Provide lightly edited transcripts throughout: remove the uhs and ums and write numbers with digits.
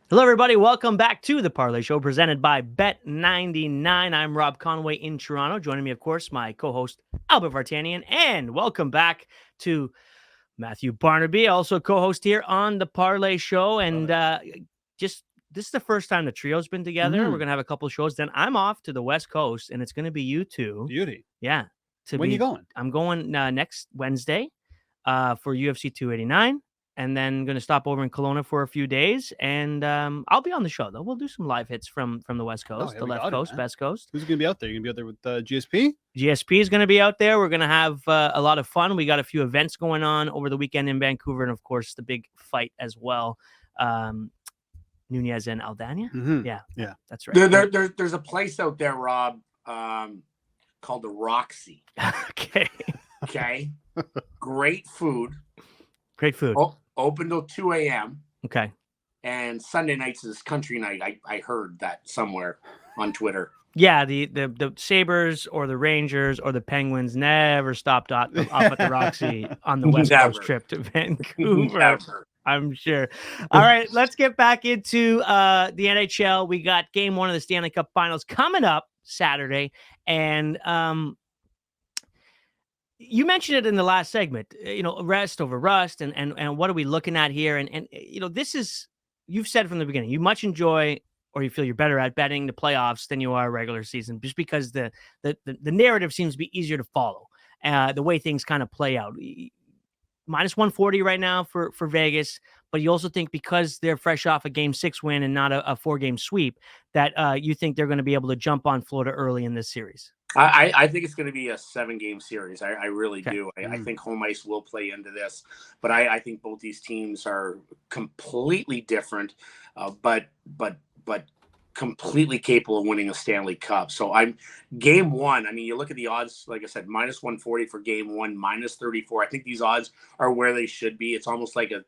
Hello, everybody. Welcome back to the Parlay Show presented by Bet99. I'm Rob Conway in Toronto. Joining me, of course, my co-host Albert Vartanian, and welcome back to Matthew Barnaby, also co-host here on the Parlay Show. And just this is the first time the trio's been together. We're gonna have a couple shows. Then I'm off to the West Coast, and it's gonna be you two. Beauty. Yeah. When you going? I'm going next Wednesday for UFC 289. And then going to stop over in Kelowna for a few days, and I'll be on the show though. We'll do some live hits from the West Coast, the left coast, best coast. Who's going to be out there? You're going to be out there with GSP? GSP is going to be out there. We're going to have a lot of fun. We got a few events going on over the weekend in Vancouver, and of course the big fight as well. Nunez and Aldana. Mm-hmm. Yeah, that's right. There's a place out there, Rob, called the Roxy. Okay. Great food. Open till 2 a.m. Okay. And Sunday nights is country night. I heard that somewhere on Twitter. Yeah, the Sabres or the Rangers or the Penguins never stopped off at the Roxy on the West Coast trip to Vancouver. Never. I'm sure. All right, let's get back into the NHL. We got game 1 of the Stanley Cup Finals coming up Saturday. And you mentioned it in the last segment, rest over rust, and what are we looking at here? And this is, you've said from the beginning, you much enjoy, or you feel you're better at betting the playoffs than you are regular season, just because the narrative seems to be easier to follow, the way things kind of play out. Minus 140 right now for Vegas, but you also think because they're fresh off a Game 6 win and not a 4-game sweep, that you think they're going to be able to jump on Florida early in this series. I think it's going to be a 7-game series. I really do. I think home ice will play into this, but I think both these teams are completely different, but completely capable of winning a Stanley Cup. So game 1. I mean, you look at the odds, like I said, minus 140 for game 1, minus 34. I think these odds are where they should be. It's almost like a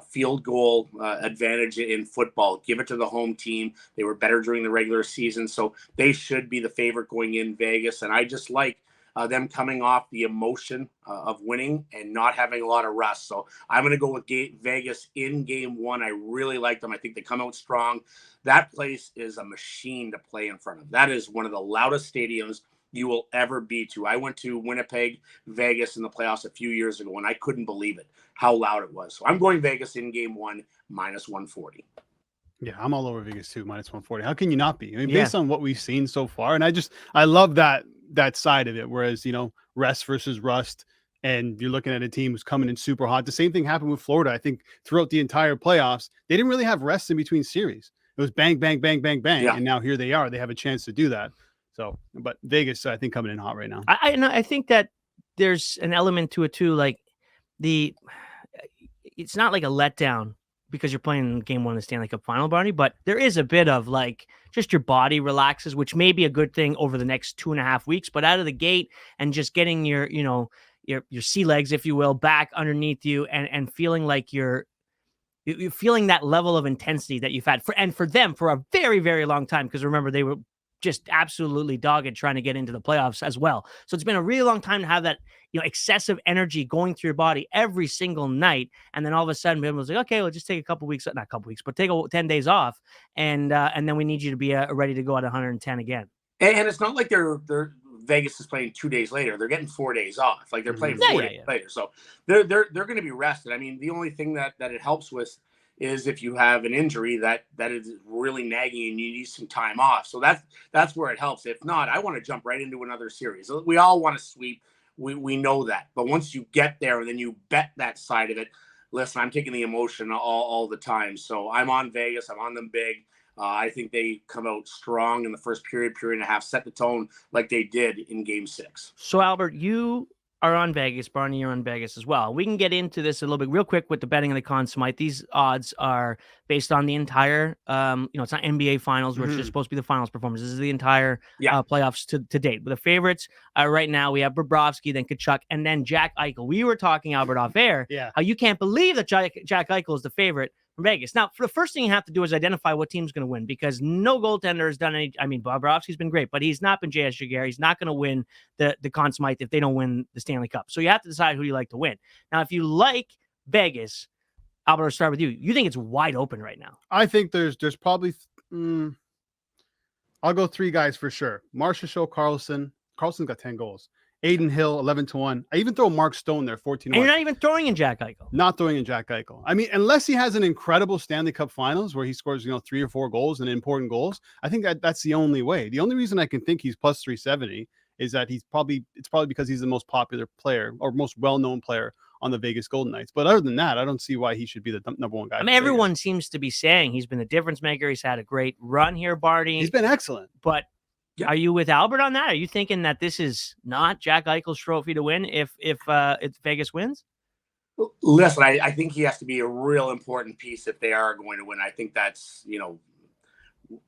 field goal advantage in football. Give it to the home team. They were better during the regular season, so they should be the favorite going in Vegas. And I just like them coming off the emotion of winning and not having a lot of rust. So I'm going to go with Vegas in game 1. I really like them. I think they come out strong. That place is a machine to play in front of. That is one of the loudest stadiums you will ever be to. I went to Winnipeg, Vegas in the playoffs a few years ago, and I couldn't believe it, how loud it was. So I'm going Vegas in game 1, minus 140. Yeah, I'm all over Vegas too, minus 140. How can you not be? I mean, based on what we've seen so far, and I love that side of it. Whereas, rest versus rust, and you're looking at a team who's coming in super hot. The same thing happened with Florida. I think throughout the entire playoffs, they didn't really have rest in between series. It was bang, bang, bang, bang, bang. Yeah. And now here they are. They have a chance to do that. So, but Vegas, I think, coming in hot right now. I think that there's an element to it too. Like it's not like a letdown because you're playing game 1 of the Stanley Cup Final, Barney, but there is a bit of like just your body relaxes, which may be a good thing over the next 2.5 weeks. But out of the gate and just getting your sea legs, if you will, back underneath you and feeling like you're feeling that level of intensity that you've had for them for a very, very long time. Because remember, they were just absolutely dogged trying to get into the playoffs as well. So it's been a really long time to have that, excessive energy going through your body every single night. And then all of a sudden, it was like, okay, we'll just take not a couple weeks, but take 10 days off. And then we need you to be ready to go at 110 again. And it's not like they're Vegas is playing 2 days later. They're getting 4 days off. Like they're playing 4 days later. So they're going to be rested. I mean, the only thing that it helps with is if you have an injury that is really nagging and you need some time off. So that's where it helps. If not, I want to jump right into another series. We all want to sweep. We know that. But once you get there and then you bet that side of it, listen, I'm taking the emotion all the time. So I'm on Vegas. I'm on them big. I think they come out strong in the first period and a half, set the tone like they did in game 6. So Albert, you are on Vegas. Barney, you're on Vegas as well. We can get into this a little bit real quick with the betting and the consummate. These odds are based on the entire, it's not NBA finals, which is supposed to be the finals performance. This is the entire playoffs to date. But the favorites right now, we have Bobrovsky, then Tkachuk, and then Jack Eichel. We were talking, Albert, off air, how you can't believe that Jack Eichel is the favorite from Vegas. Now, for the first thing you have to do is identify what team's going to win, because no goaltender has done any. I mean, Bobrovsky's been great, but he's not been J.S. Giguère. He's not going to win the Conn Smythe if they don't win the Stanley Cup. So you have to decide who you like to win. Now, if you like Vegas, Albert, I'll start with you. You think it's wide open right now? I think there's probably I'll go 3 guys for sure. Marchessault, Carlson. Carlson's got 10 goals. Aiden Hill, 11-1. I even throw Mark Stone there, 14-1. And you're not even throwing in Jack Eichel. Not throwing in Jack Eichel. I mean, unless he has an incredible Stanley Cup Finals where he scores, 3 or 4 goals and important goals, I think that's the only way. The only reason I can think he's plus 370 is that it's probably because he's the most popular player or most well-known player on the Vegas Golden Knights. But other than that, I don't see why he should be the number one guy. I mean, everyone seems to be saying he's been the difference maker. He's had a great run here, Barty. He's been excellent. But are you with Albert on that? Are you thinking that this is not Jack Eichel's trophy to win if Vegas wins? Listen, I think he has to be a real important piece if they are going to win. I think that's,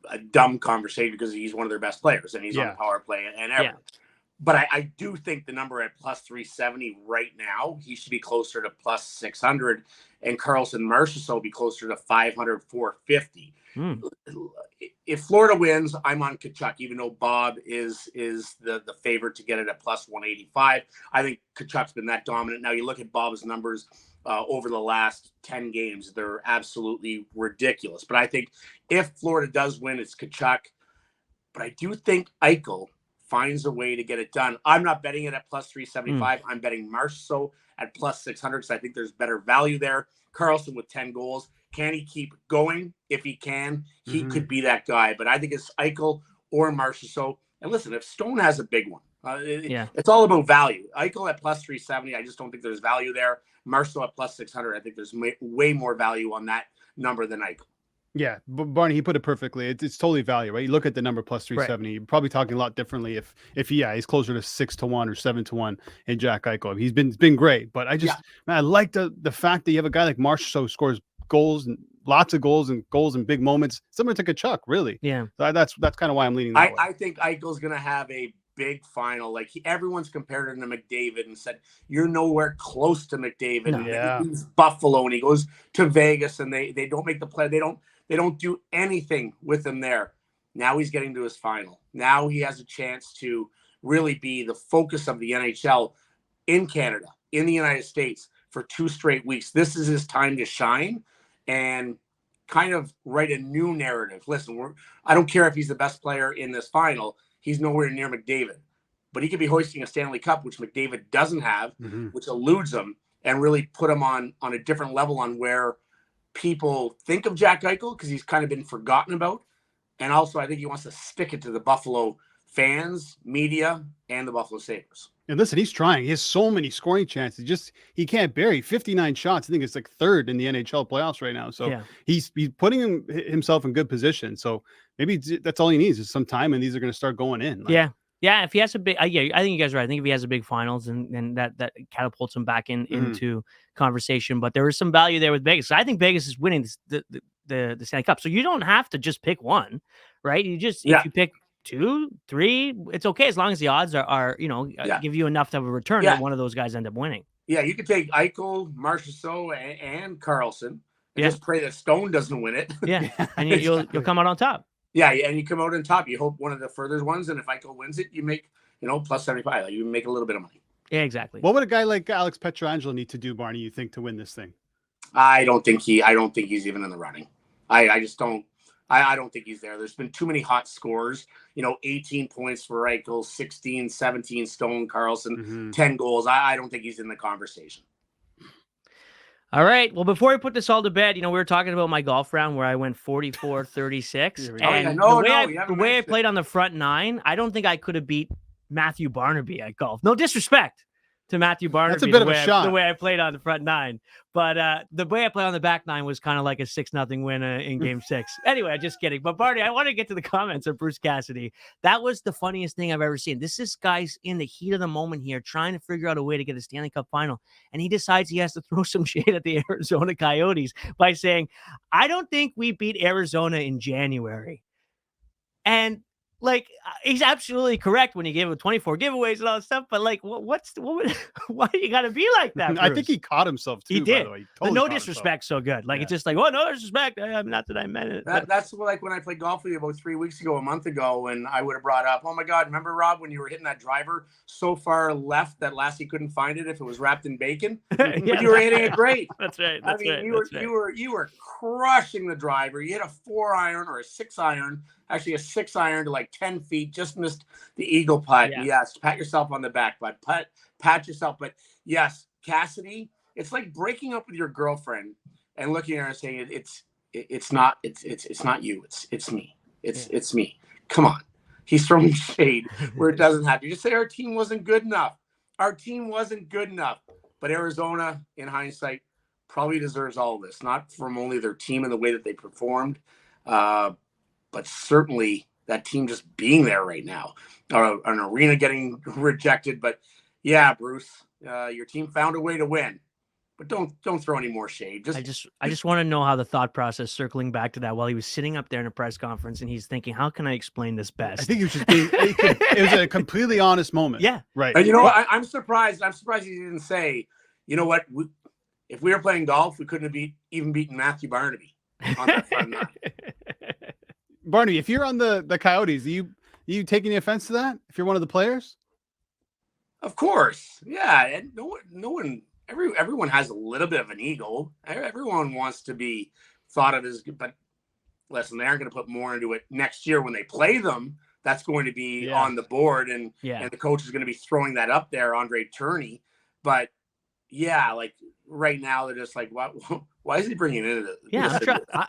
a dumb conversation because he's one of their best players and he's on the power play and everything. Yeah. But I do think the number at plus 370 right now, he should be closer to plus 600, and Carlson Marchessault will be closer to 500, 450. If Florida wins, I'm on Tkachuk, even though Bob is the favorite to get it at plus 185. I think Tkachuk's been that dominant. Now you look at Bob's numbers over the last 10 games, they're absolutely ridiculous. But I think if Florida does win, it's Tkachuk. But I do think Eichel finds a way to get it done. I'm not betting it at plus 375. I'm betting Marchessault at plus 600 because I think there's better value there. Carlson with 10 goals. Can he keep going? If he can, he could be that guy. But I think it's Eichel or Marchessault. And listen, if Stone has a big one, it's all about value. Eichel at plus 370, I just don't think there's value there. Marchessault at plus 600, I think there's way more value on that number than Eichel. Yeah, but Barney, he put it perfectly. It's totally value, right? You look at the number plus 370. Right. You're probably talking a lot differently if he's closer to 6-1 or 7-1 in Jack Eichel. He's been great, but I like the fact that you have a guy like Marchessault who scores goals and lots of goals and big moments. Similar to Tkachuk, really. Yeah, so that's kind of why I'm leaning that way. I think Eichel's going to have a big final. Like everyone's compared him to McDavid and said you're nowhere close to McDavid. No. Yeah. He's Buffalo and he goes to Vegas and they don't make the play. They don't do anything with him there. Now he's getting to his final. Now he has a chance to really be the focus of the NHL in Canada, in the United States for 2 straight weeks. This is his time to shine and kind of write a new narrative. Listen, I don't care if he's the best player in this final. He's nowhere near McDavid. But he could be hoisting a Stanley Cup, which McDavid doesn't have, which eludes him, and really put him on a different level on where people think of Jack Eichel because he's kind of been forgotten about. And also, I think he wants to stick it to the Buffalo fans, media, and the Buffalo Sabres. And listen, he's trying. He has so many scoring chances. He can't bury 59 shots. I think it's like 3rd in the NHL playoffs right now. So he's putting himself in good position. So maybe that's all he needs is some time, and these are going to start going in. Yeah, if he has a big, I think you guys are right. I think if he has a big finals, and that catapults him back into conversation. But there is some value there with Vegas. So I think Vegas is winning the Stanley Cup. So you don't have to just pick one, right? You just if you pick 2, 3, it's okay as long as the odds are give you enough to have a return that one of those guys end up winning. Yeah, you could take Eichel, Marchessault, and Carlson, and just pray that Stone doesn't win it. Yeah, and you'll come out on top. Yeah, and you come out on top. You hope one of the further ones, and if Eichel wins it, you make plus 75. Like, you make a little bit of money. Yeah, exactly. What would a guy like Alex Pietrangelo need to do, Barney, you think, to win this thing? I don't think he's even in the running. I just don't. I don't think he's there. There's been too many hot scores. 18 points for Eichel, 16, 17 Stone, Carlson, 10 goals. I don't think he's in the conversation. All right. Well, before we put this all to bed, we were talking about my golf round where I went 44-36. And the way I played on the front 9, I don't think I could have beat Matthew Barnaby at golf. No disrespect to Matthew Barnaby. That's a bit of a shot. The way I played on the front 9. But the way I played on the back 9 was kind of like a 6-0 win in game 6. Anyway, just kidding. But Barney, I want to get to the comments of Bruce Cassidy. That was the funniest thing I've ever seen. This guy's in the heat of the moment here, trying to figure out a way to get a Stanley Cup final. And he decides he has to throw some shade at the Arizona Coyotes by saying, I don't think we beat Arizona in January. And like he's absolutely correct when he gave him 24 giveaways and all that stuff. But like, why you got to be like that? I think Bruce? he caught himself too. He By did. the way, he The totally no caught himself. disrespect so good. Like Yeah. it's just like, oh, no disrespect. Not that I meant it. But That's like when I played golf with you about 3 weeks ago, a month ago, and I would have brought up, oh my God, remember Rob when you were hitting that driver so far left that Lassie couldn't find it if it was wrapped in bacon? But you were hitting it great. That's right. I mean, you were crushing the driver. You hit a 4-iron or a 6-iron, actually a 6-iron to like 10 feet, just missed the eagle putt. Yeah. Yes, pat yourself on the back, but pat yourself. But yes, Cassidy, it's like breaking up with your girlfriend and looking at her and saying it's not you, it's me. It's me. Come on. He's throwing shade where it doesn't have to. You just say our team wasn't good enough. Our team wasn't good enough. But Arizona, in hindsight, probably deserves all of this, not from only their team and the way that they performed, but certainly that team just being there right now, or an arena getting rejected. But yeah, Bruce, your team found a way to win, but don't throw any more shade. I just want to know how the thought process, circling back to that, while he was sitting up there in a press conference and he's thinking, how can I explain this best? I think he was just being. It was a completely honest moment. Yeah, right. And you know, I'm surprised. I'm surprised he didn't say, you know what, if we were playing golf, we couldn't have even beaten Matthew Barnaby on that front nine. Barnaby, if you're on the Coyotes, are you taking the offense to that? If you're one of the players? Of course. Yeah. And no one, everyone has a little bit of an ego. Everyone wants to be thought of as good, but listen, they aren't going to put more into it next year when they play them. That's going to be on the board, and the coach is going to be throwing that up there, Andre Turney. But yeah, like right now they're just like, why is he bringing it in? Yeah,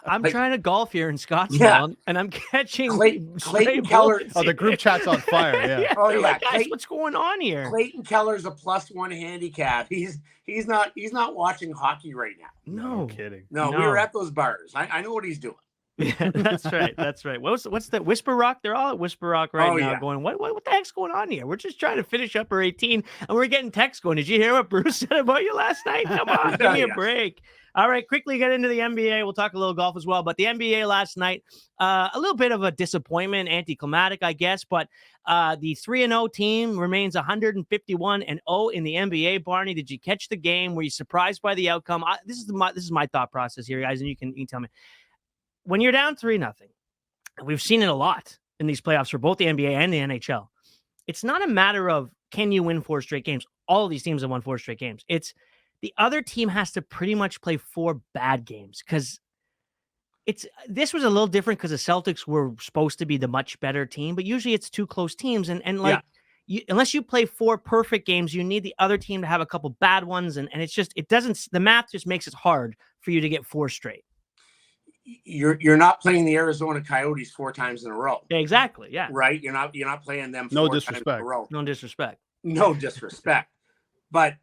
I'm trying to golf here in Scottsdale, and I'm catching Clayton Keller. Oh, the group chat's on fire. Yeah. Oh yeah, like, guys, what's going on here? Clayton Keller's a +1 handicap. He's not watching hockey right now. No kidding. No, we were at those bars. I know what he's doing. Yeah, that's right. That's right. What's that? Whisper Rock? They're all at Whisper Rock right now going, what the heck's going on here? We're just trying to finish up our 18 and we're getting texts going, did you hear what Bruce said about you last night? Come on, give me a break. All right, quickly get into the NBA. We'll talk a little golf as well. But the NBA last night, a little bit of a disappointment, anticlimactic, I guess. But the 3-0 team remains 151-0 in the NBA. Barney, did you catch the game? Were you surprised by the outcome? This is my thought process here, guys, and you can tell me. When you're down 3-0, we've seen it a lot in these playoffs for both the NBA and the NHL. It's not a matter of can you win 4 straight games. All of these teams have won 4 straight games. It's the other team has to pretty much play 4 bad games, because this was a little different because the Celtics were supposed to be the much better team, but usually it's 2 close teams, and unless you play 4 perfect games, you need the other team to have a couple bad ones, and the math just makes it hard for you to get 4 straight. You're not playing the Arizona Coyotes 4 times in a row. Yeah, exactly. Yeah. Right. You're not playing them 4 times in a row. No disrespect. No disrespect. But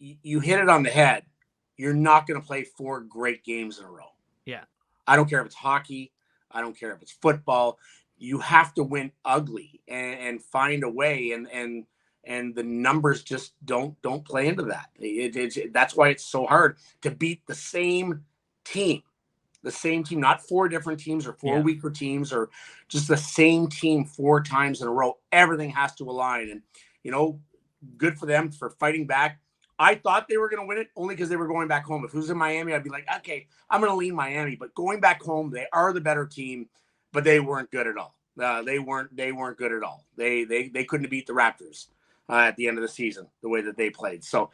you hit it on the head. You're not going to play 4 great games in a row. Yeah. I don't care if it's hockey. I don't care if it's football. You have to win ugly and find a way. And the numbers just don't play into that. That's why it's so hard to beat the same team. The same team, not 4 different teams or 4 weaker teams, or just the same team 4 times in a row. Everything has to align, and good for them for fighting back. I thought they were going to win it only because they were going back home. If it was in Miami, I'd be like, okay, I'm going to lean Miami. But going back home, they are the better team, but they weren't good at all. They weren't good at all. They couldn't beat the Raptors at the end of the season the way that they played. So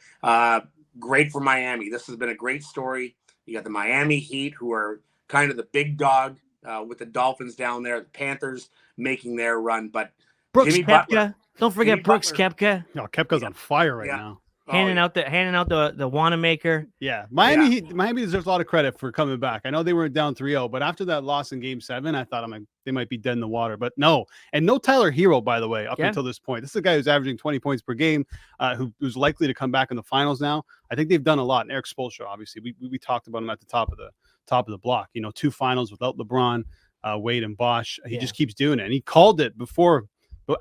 great for Miami. This has been a great story. You got the Miami Heat, who are kind of the big dog with the Dolphins down there. The Panthers making their run, but Brooks Jimmy Koepka. Butler, Don't forget Jimmy Brooks Butler. Koepka. No, Kepka's on fire right now. Handing out the Wanamaker. Yeah, Miami deserves a lot of credit for coming back. I know they were down 3-0, but after that loss in Game 7, I thought they might be dead in the water. But no Tyler Hero, by the way, up until this point. This is a guy who's averaging 20 points per game, who's likely to come back in the finals now. I think they've done a lot. And Eric Spoelstra, obviously, we talked about him at the top of the block. 2 finals without LeBron, Wade, and Bosch. He just keeps doing it, and he called it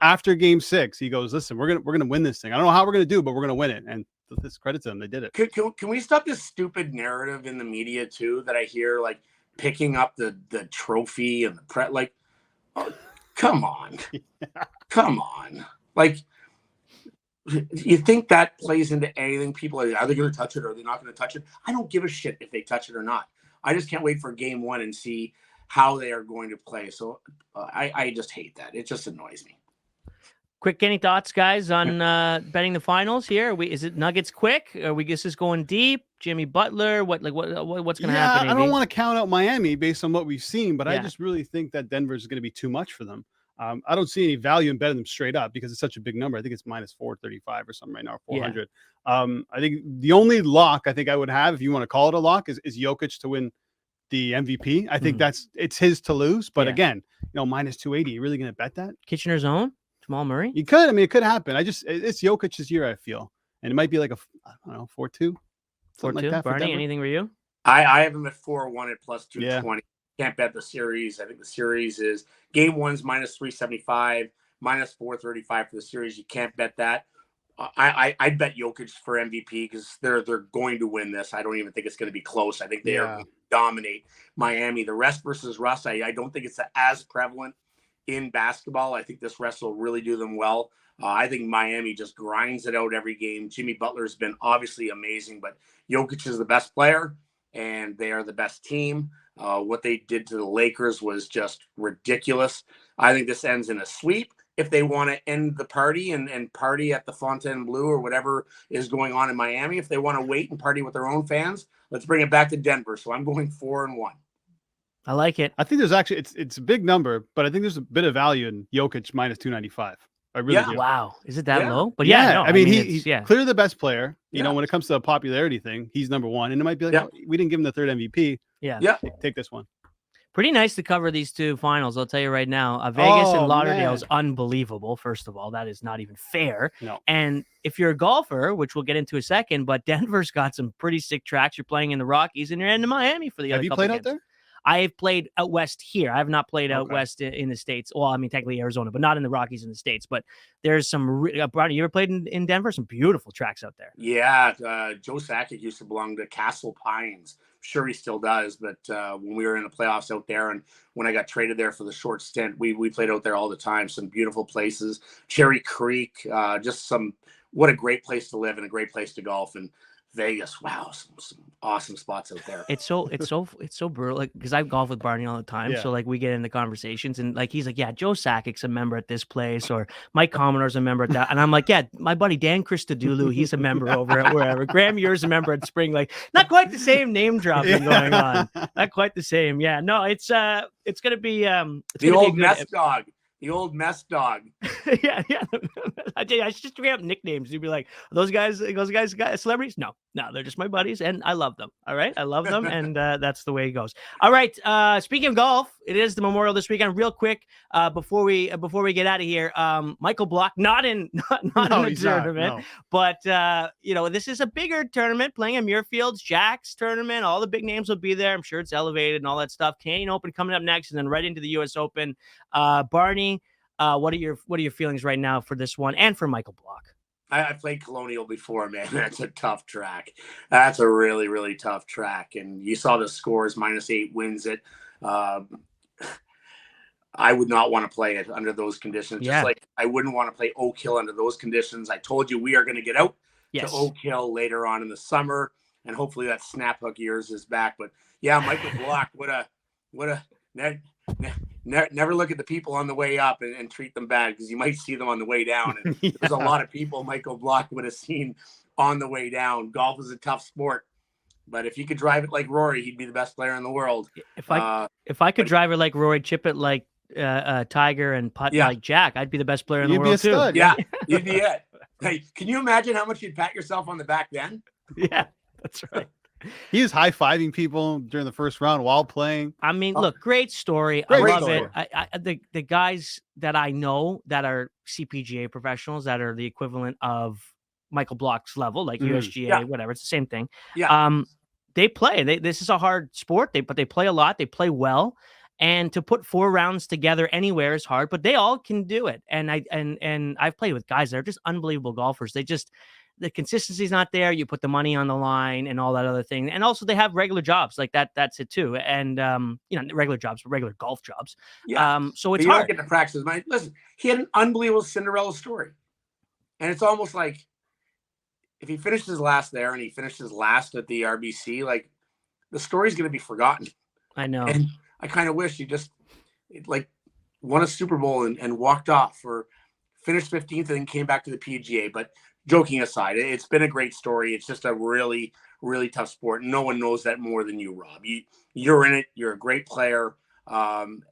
after Game 6. He goes, "Listen, we're gonna win this thing. I don't know how we're gonna do, but we're gonna win it." And this credit to them, they did it. Can we stop this stupid narrative in the media too that I hear, like picking up the trophy and the Come on. Come on. Like, you think that plays into anything? People are they going to touch it or are they not going to touch it? I don't give a shit if they touch it or not. I just can't wait for game one and see how they are going to play. So I just hate that. It just annoys me. Quick, any thoughts, guys, on betting the finals here? Is it Nuggets quick? Are we just going deep? Jimmy Butler? What's going to happen? I don't want to count out Miami based on what we've seen, but Yeah. I just really think that Denver's is going to be too much for them. I don't see any value in betting them straight up because it's such a big number. I think it's minus 435 or something right now, 400. Yeah. I think the only lock I think I would have, if you want to call it a lock, is Jokic to win the MVP. I think it's his to lose. But again, minus 280. You really going to bet that? Kitchener's own? Jamal Murray? You could. I mean, it could happen. It's Jokic's year, I feel. And it might be like I don't know, 4-2. 4-2. Like that. Barney, anything for you? I have him at 4-1 at plus 220. Yeah. Can't bet the series. I think the series is game one's minus 375, minus 435 for the series. You can't bet that. I'd bet Jokic for MVP because they're going to win this. I don't even think it's going to be close. I think they are going to dominate Miami. The rest versus Russ, I don't think it's as prevalent in basketball. I think this rest will really do them well. I think Miami just grinds it out every game. Jimmy Butler's been obviously amazing, but Jokic is the best player, and they are the best team. What they did to the Lakers was just ridiculous. I think this ends in a sweep. If they want to end the party and party at the Fontainebleau or whatever is going on in Miami, if they want to wait and party with their own fans, let's bring it back to Denver. So I'm going 4-1. I like it. I think there's actually it's a big number, but I think there's a bit of value in Jokic minus 295. I really do. Wow. Is it that low? But no, I mean he's clearly the best player. You know, when it comes to the popularity thing, he's number one. And it might be like, we didn't give him the third MVP. Yeah. Take this one. Pretty nice to cover these two finals. I'll tell you right now, Vegas and Lauderdale is unbelievable. First of all, that is not even fair. No. And if you're a golfer, which we'll get into a second, but Denver's got some pretty sick tracks. You're playing in the Rockies and you're in Miami for the other couple Have you played games. out there? I have played out west here. I have not played out west in the States. Well, I mean, technically Arizona, but not in the Rockies in the States. But there's some, Brownie, you ever played in Denver? Some beautiful tracks out there. Yeah. Joe Sakic used to belong to Castle Pines. Sure, he still does. But when we were in the playoffs out there and when I got traded there for the short stint, we played out there all the time. Some beautiful places. Cherry Creek, what a great place to live and a great place to golf. And Vegas, wow, some awesome spots out there. It's so brutal. Like, because I golf with Barney all the time, so like we get into conversations, and like he's like, yeah, Joe Sakic's a member at this place, or Mike Commodore's a member at that, and I'm like, yeah, my buddy Dan Christodoulou, he's a member over at wherever. Graham Muir's a member at Spring. Like, not quite the same name dropping going on. Not quite the same. Yeah, no, it's gonna be the old mess dog. The old mess dog. yeah. I just bring up nicknames. You'd be like, those guys celebrities? No, they're just my buddies, and I love them. All right, I love them, and that's the way it goes. All right. Speaking of golf, it is the Memorial this weekend. Real quick, before we get out of here, Michael Block, not in the tournament, but this is a bigger tournament, playing in Muirfields, Jack's tournament. All the big names will be there. I'm sure it's elevated and all that stuff. Canadian Open coming up next, and then right into the U.S. Open. Barney, what are your feelings right now for this one and for Michael Block? I played Colonial before, man. That's a tough track. That's a really, really tough track. And you saw the scores, -8 wins it. I would not want to play it under those conditions. Just like I wouldn't want to play Oak Hill under those conditions. I told you we are going to get out to Oak Hill later on in the summer, and hopefully that snap hook yours is back. But yeah, Michael Block, never look at the people on the way up and treat them bad, because you might see them on the way down. And there's a lot of people Michael Block would have seen on the way down. Golf is a tough sport, but if you could drive it like Rory, he'd be the best player in the world. If I could drive it like Rory, chip it like Tiger, and putt like Jack, I'd be the best player in the world too. Stud, yeah, you'd be it. Hey, can you imagine how much you'd pat yourself on the back then? Yeah, that's right. He was high-fiving people during the first round while playing. I mean, look, great story. I love it. The guys that I know that are CPGA professionals that are the equivalent of Michael Block's level, like USGA, whatever, it's the same thing. Yeah. They play. This is a hard sport. But they play a lot. They play well. And to put 4 rounds together anywhere is hard, but they all can do it. And I've played with guys that are just unbelievable golfers. the consistency's not there. You put the money on the line and all that other thing. And also they have regular jobs like that. That's it too. And, regular jobs, regular golf jobs. Yeah. So it's you hard. don't get to practice. Listen, he had an unbelievable Cinderella story. And it's almost like if he finished his last there and he finished his last at the RBC, like the story's going to be forgotten. I know. And I kind of wish he just like won a Super Bowl and walked off, or finished 15th and then came back to the PGA. But joking aside, it's been a great story. It's just a really, really tough sport. No one knows that more than you, Rob. You're in it. You're a great player. And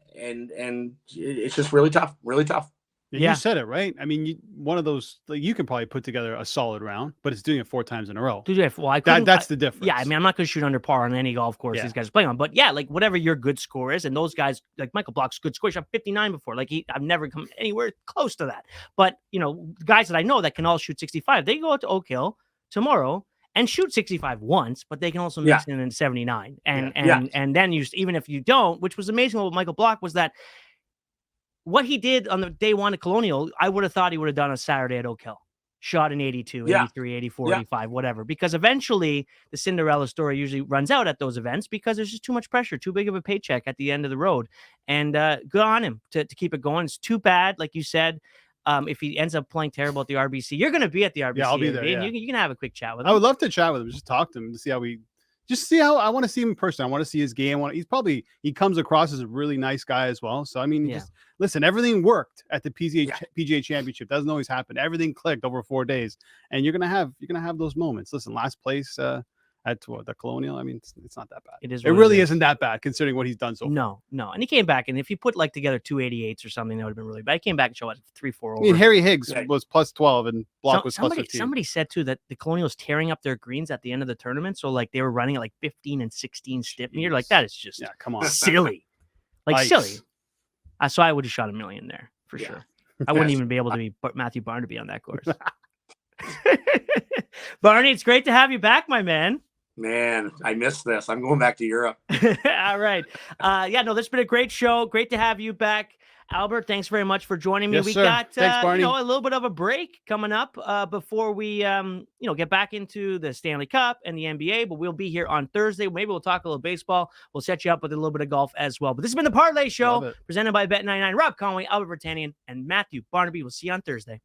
it's just really tough, really tough. Yeah. You said it, right? I mean, one of those, like, you can probably put together a solid round, but it's doing it 4 times in a row. Well, that's the difference. Yeah, I mean, I'm not going to shoot under par on any golf course these guys are playing on. But yeah, like whatever your good score is, and those guys, like Michael Block's good score, he shot 59 before. Like I've never come anywhere close to that. But guys that I know that can all shoot 65, they go out to Oak Hill tomorrow and shoot 65 once, but they can also mix in 79. And then even if you don't, which was amazing with Michael Block, was that what he did on the day one at Colonial, I would have thought he would have done on Saturday at Oak Hill. Shot in 82, 83, 84, 85, whatever. Because eventually the Cinderella story usually runs out at those events because there's just too much pressure, too big of a paycheck at the end of the road. And good on him to keep it going. It's too bad, like you said, if he ends up playing terrible at the RBC. You're going to be at the RBC. Yeah, I'll be there. And you can have a quick chat with him. I would love to chat with him, just talk to him to see how I want to see him in person. I want to see his game. He comes across as a really nice guy as well. So, I mean, just listen, everything worked at the PGA Championship. Doesn't always happen. Everything clicked over 4 days, and you're going to have those moments. Listen, last place at the Colonial. I mean, it's not that bad. It really isn't that bad considering what he's done so far. No. And he came back, and if he put like together 288s or something, that would have been really bad. He came back and showed 3-4 over. I mean, Harry Higgs was plus 12 and Block was plus 15. Somebody said too that the Colonials tearing up their greens at the end of the tournament, so like they were running at like 15 and 16 stiff. And you're like, that is just come on, silly, silly. So I would have shot $1 million there for sure. I wouldn't even be able to be Matthew Barnaby on that course. Barney, it's great to have you back, my man. Man, I missed this. I'm going back to Europe. All right. This has been a great show. Great to have you back. Albert, thanks very much for joining me. Yes, we sir. got Thanks, Barney. a little bit of a break coming up before we get back into the Stanley Cup and the NBA, but we'll be here on Thursday. Maybe we'll talk a little baseball. We'll set you up with a little bit of golf as well. But this has been the Parlay Show presented by Bet99. Rob Conway, Albert Vartanian, and Matthew Barnaby. We'll see you on Thursday.